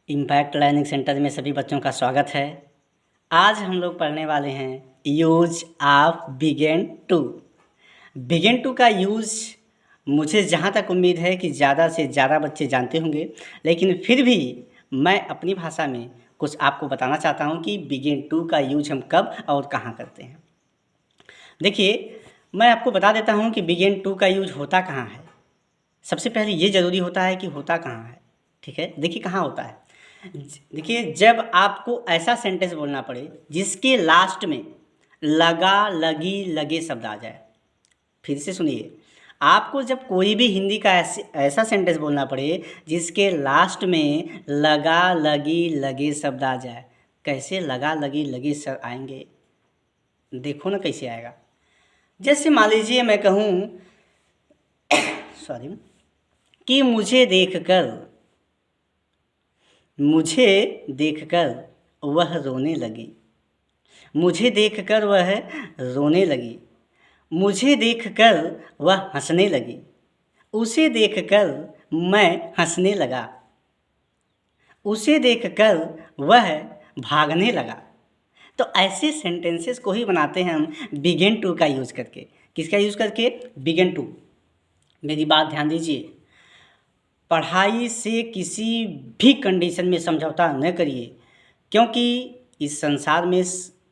Impact learning centre में सभी बच्चों का स्वागत है। आज हम लोग पढ़ने वाले हैं use of begin to. Begin to का यूज मुझे जहाँ तक उम्मीद है कि ज़्यादा से ज़्यादा बच्चे जानते होंगे, लेकिन फिर भी मैं अपनी भाषा में कुछ आपको बताना चाहता हूँ कि बिगिन टू का यूज हम कब और कहाँ करते हैं। देखिए, मैं आपको बता देता हूँ कि बिगिन टू का यूज होता कहाँ है। सबसे पहले ये ज़रूरी होता है कि होता कहाँ है। ठीक है, देखिए कहाँ होता है। देखिए, जब आपको ऐसा सेंटेंस बोलना पड़े जिसके लास्ट में लगा, लगी, लगे शब्द आ जाए। फिर से सुनिए, आपको जब कोई भी हिंदी का ऐसा सेंटेंस बोलना पड़े जिसके लास्ट में लगा, लगी, लगे शब्द आ जाए। कैसे लगा, लगी, लगे शब्द आएंगे, देखो ना कैसे आएगा। जैसे मान लीजिए मैं कहूँ सॉरी कि मुझे देखकर वह रोने लगी। मुझे देखकर वह रोने लगी। मुझे देखकर वह हंसने लगी। उसे देखकर मैं हंसने लगा। उसे देखकर वह भागने लगा। तो ऐसे सेंटेंसेस को ही बनाते हैं हम बिगिन टू का यूज़ करके। किसका यूज़ करके? Begin to. मेरी बात ध्यान दीजिए, पढ़ाई से किसी भी कंडीशन में समझौता न करिए, क्योंकि इस संसार में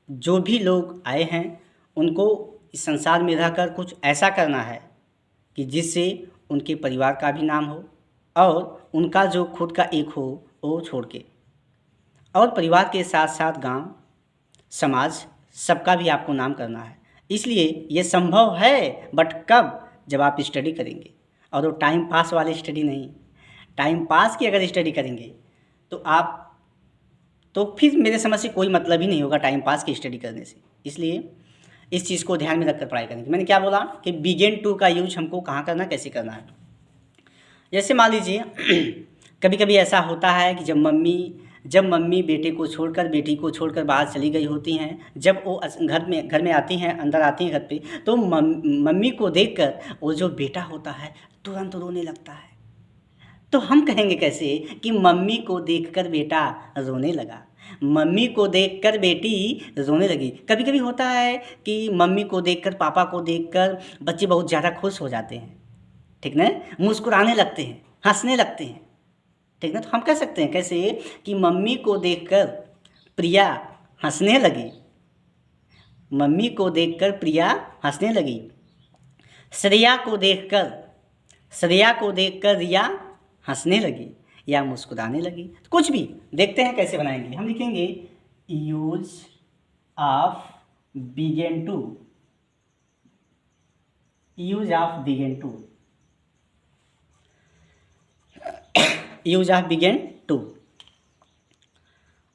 जो भी लोग आए हैं उनको इस संसार में रहकर कुछ ऐसा करना है कि जिससे उनके परिवार का भी नाम हो और उनका जो खुद का एक हो वो छोड़ के, और परिवार के साथ साथ गांव, समाज, सबका भी आपको नाम करना है। इसलिए ये संभव है, बट कब? जब आप स्टडी करेंगे, और वो टाइम पास वाली स्टडी नहीं। टाइम पास की अगर स्टडी करेंगे तो फिर मेरे समझ से कोई मतलब ही नहीं होगा टाइम पास की स्टडी करने से। इसलिए इस चीज़ को ध्यान में रखकर पढ़ाई करेंगे। मैंने क्या बोला कि बिगिन टू का यूज हमको कहाँ करना, कैसे करना है। जैसे मान लीजिए कभी कभी ऐसा होता है कि जब मम्मी बेटे को छोड़कर, बेटी को छोड़कर बाहर चली गई होती हैं, जब वो घर में आती हैं, अंदर आती हैं घर पे, तो मम्मी को देखकर वो जो बेटा होता है तुरंत रोने लगता है। तो हम कहेंगे कैसे कि मम्मी को देखकर बेटा रोने लगा, मम्मी को देखकर बेटी रोने लगी। कभी कभी होता है कि मम्मी को देखकर, पापा को देखकर बच्चे बहुत ज़्यादा खुश हो जाते हैं, ठीक ना, मुस्कुराने लगते हैं, हंसने लगते हैं, ठीक ना। तो हम कह सकते हैं कैसे कि मम्मी को देखकर प्रिया हंसने लगी। मम्मी को देखकर प्रिया हंसने लगी। श्रेया को देखकर रिया हंसने लगी या मुस्कुराने लगी। कुछ भी देखते हैं कैसे बनाएंगे। हम लिखेंगे use of begin to. Use of begin to. Use of begin to.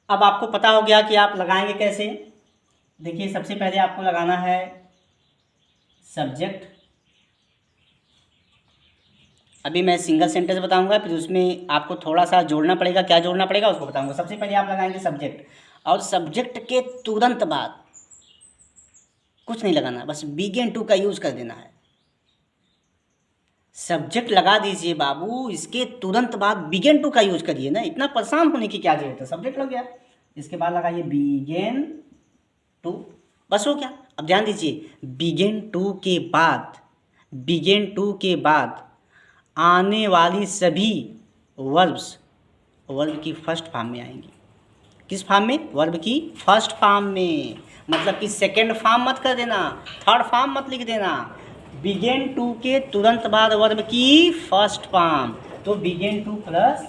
अब आपको पता हो गया कि आप लगाएंगे कैसे। देखिए, सबसे पहले आपको लगाना है सब्जेक्ट। अभी मैं सिंगल सेंटेंस बताऊंगा, फिर उसमें आपको थोड़ा सा जोड़ना पड़ेगा। क्या जोड़ना पड़ेगा उसको बताऊंगा। सबसे पहले आप लगाएंगे सब्जेक्ट, और सब्जेक्ट के तुरंत बाद कुछ नहीं लगाना, बस बिगिन टू का यूज कर देना है। सब्जेक्ट लगा दीजिए बाबू, इसके तुरंत बाद बिगिन टू का यूज करिए ना। इतना परेशान होने की क्या जरूरत है। सब्जेक्ट लग गया, इसके बाद लगाइए बिगिन टू, बस हो गया। अब ध्यान दीजिए, बिगिन टू के बाद आने वाली सभी वर्ब्स वर्ब की फर्स्ट फॉर्म में आएंगी। किस फॉर्म में? वर्ब की फर्स्ट फॉर्म में। मतलब कि सेकंड फॉर्म मत कर देना, थर्ड फॉर्म मत लिख देना। बिगिन टू के तुरंत बाद वर्ब की फर्स्ट फॉर्म। तो begin two plus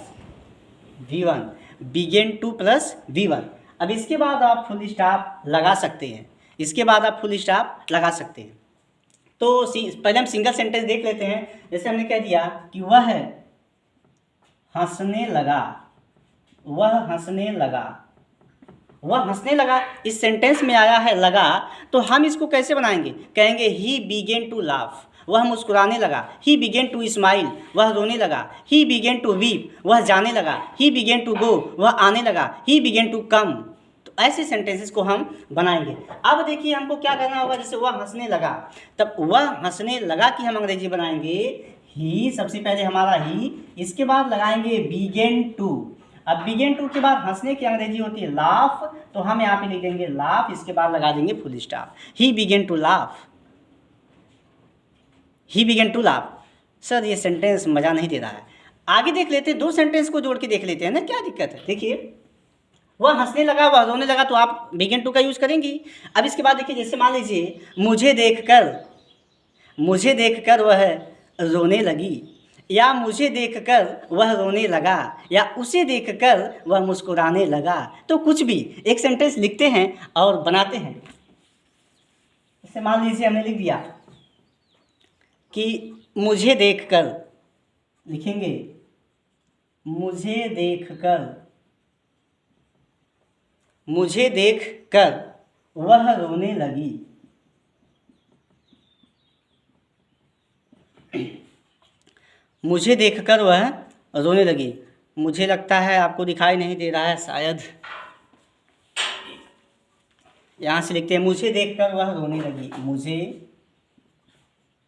V1, begin two plus V1। अब इसके बाद आप फुल स्टॉप लगा सकते हैं। तो पहले हम सिंगल सेंटेंस देख लेते हैं। जैसे हमने कह दिया कि वह हंसने लगा, इस सेंटेंस में आया है लगा, तो हम इसको कैसे बनाएंगे? कहेंगे ही बिगेन टू लाफ, वह मुस्कुराने लगा। ही बिगेन टू स्माइल, वह रोने लगा। ही बिगेन टू वीप, वह जाने लगा। ही बिगेन टू गो, वह आने लगा। He began to come. तो ऐसे सेंटेंसेस को हम बनाएंगे। अब देखिए हमको क्या करना होगा। जैसे वह हंसने लगा, तब वह हंसने लगा कि हम अंग्रेजी बनाएंगे ही। सबसे पहले हमारा ही, इसके बाद लगाएंगे बिगेन टू। अब बिगेन टू के बाद हंसने की अंग्रेजी होती है लाफ, तो हम यहाँ पे लिख देंगे लाफ, इसके बाद लगा देंगे full stop. He began to laugh, he began to laugh. Sir ये सेंटेंस मज़ा नहीं दे रहा है, आगे देख लेते हैं, दो सेंटेंस को जोड़ के देख लेते हैं ना, क्या दिक्कत है। देखिए वह हंसने लगा, वह रोने लगा, तो आप बिगेन टू का यूज़ करेंगी। अब इसके बाद देखिए, जैसे मान लीजिए मुझे देखकर वह रोने लगी, या मुझे देखकर वह रोने लगा, या उसे देखकर वह मुस्कुराने लगा, तो कुछ भी एक सेंटेंस लिखते हैं और बनाते हैं। जैसे मान लीजिए हमने लिख दिया कि मुझे देखकर, लिखेंगे मुझे देखकर वह रोने लगी। मुझे देखकर वह रोने लगी। मुझे लगता है आपको दिखाई नहीं दे रहा है शायद, यहाँ से लिखते हैं मुझे देखकर वह रोने लगी। मुझे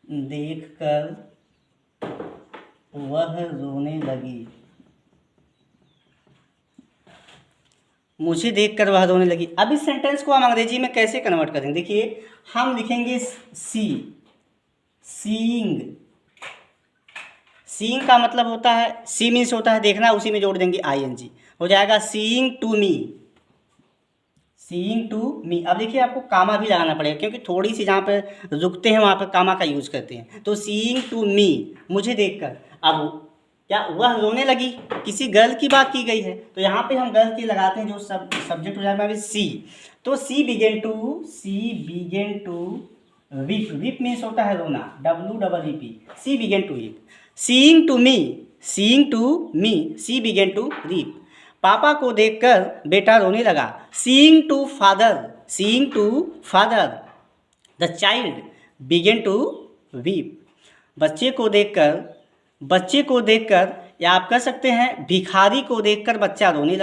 देखकर वह रोने लगी, मुझे देखकर वह रोने लगी। अब इस सेंटेंस को हम अंग्रेजी में कैसे कन्वर्ट करेंगे, देखिए हम लिखेंगे सीइंग का मतलब होता है, सी मीन्स होता है देखना, उसी में जोड़ देंगे आईएनजी, हो जाएगा सीइंग टू मी। अब देखिए आपको कामा भी लगाना पड़ेगा, क्योंकि थोड़ी सी जहाँ पर रुकते हैं वहाँ पर कामा का यूज़ करते हैं। तो सीइंग टू मी, मुझे देखकर। अब क्या वह रोने लगी, किसी गर्ल की बात की गई है, तो यहाँ पे हम गर्ल की लगाते हैं, जो सब्जेक्ट हो जाएगा सी। तो she began to weep means होता है रोना, WEEP, she began to weep. Seeing to me, she began to weep. पापा को देखकर बेटा रोने लगा, seeing to father the child began to weep. बच्चे को देखकर, या आप कह सकते हैं भिखारी को देखकर बच्चा रोने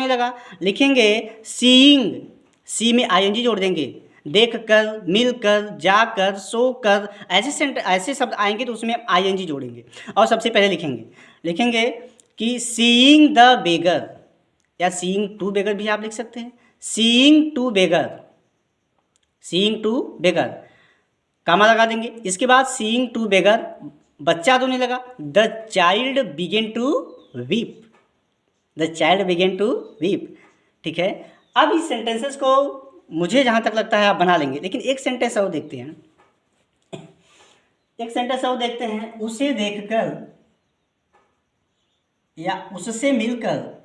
लगा। लिखेंगे सीइंग, सी में आईएनजी जोड़ देंगे, देखकर, मिलकर, जाकर, सोकर, ऐसे शब्द आएंगे तो उसमें आईएनजी जोड़ेंगे। और सबसे पहले लिखेंगे कि सीइंग द बेगर, या सीइंग टू बेगर भी आप लिख सकते हैं। सीइंग टू बेगर, कामा लगा देंगे। इसके बाद सीइंग टू बेगर, बच्चा रोने लगा, the child began to weep. ठीक है, अब इस सेंटेंसेस को मुझे जहाँ तक लगता है आप बना लेंगे, लेकिन एक सेंटेंस और देखते हैं। उसे देखकर या उससे मिलकर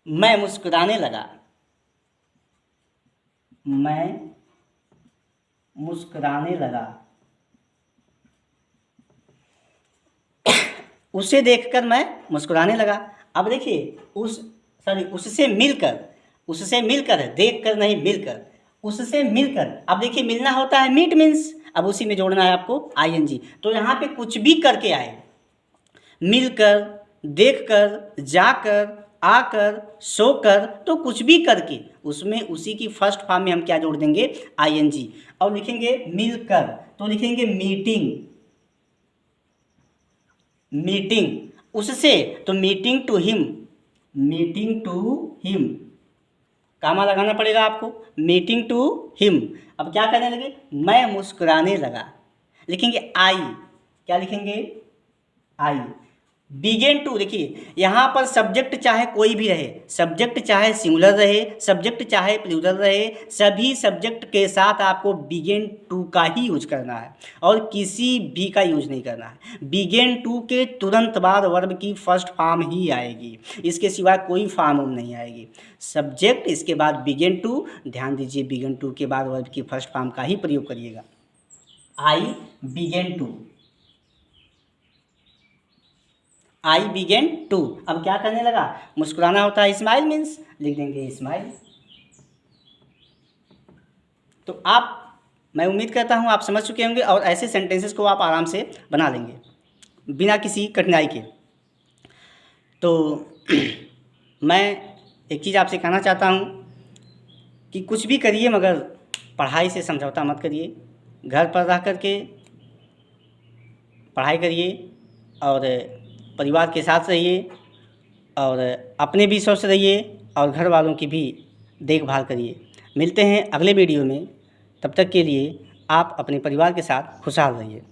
मैं मुस्कुराने लगा। उसे देखकर मैं मुस्कुराने लगा। अब देखिए उससे मिलकर, देखकर नहीं मिलकर, उससे मिलकर। अब देखिए मिलना होता है मीट मीन्स, अब उसी में जोड़ना है आपको आईएनजी। तो यहाँ पे कुछ भी करके आए, मिलकर, देखकर, जाकर, आकर, सोकर, तो कुछ भी करके उसमें उसी की फर्स्ट फॉर्म में हम क्या जोड़ देंगे, आईएनजी। और लिखेंगे मिलकर, तो लिखेंगे मीटिंग उससे, तो मीटिंग टू हिम, कामा लगाना पड़ेगा आपको, मीटिंग टू हिम। अब क्या करने लगे, मैं मुस्कुराने लगा। लिखेंगे आई, क्या लिखेंगे, आई। बिगेन टू, देखिए यहाँ पर सब्जेक्ट चाहे कोई भी रहे, सब्जेक्ट चाहे सिंगुलर रहे, सब्जेक्ट चाहे प्लूरल रहे, सभी सब्जेक्ट के साथ आपको बिगेन टू का ही यूज करना है और किसी भी का यूज नहीं करना है। बिगेन टू के तुरंत बाद वर्ब की फर्स्ट फॉर्म ही आएगी, इसके सिवा कोई फॉर्म नहीं आएगी। सब्जेक्ट, इसके बाद बिगेन टू, ध्यान दीजिए बिगेन टू के बाद वर्ब की फर्स्ट फॉर्म का ही प्रयोग करिएगा। आई बिगेन टू। अब क्या करने लगा, मुस्कुराना होता है, स्माइल मीन्स, लिख देंगे स्माइल। तो मैं उम्मीद करता हूँ आप समझ चुके होंगे और ऐसे सेंटेंसेस को आप आराम से बना लेंगे बिना किसी कठिनाई के। तो मैं एक चीज़ आपसे कहना चाहता हूँ कि कुछ भी करिए मगर पढ़ाई से समझौता मत करिए, घर पर रह कर के पढ़ाई करिए और परिवार के साथ रहिए और अपने भी स्वस्थ रहिए और घर वालों की भी देखभाल करिए। मिलते हैं अगले वीडियो में, तब तक के लिए आप अपने परिवार के साथ खुशहाल रहिए।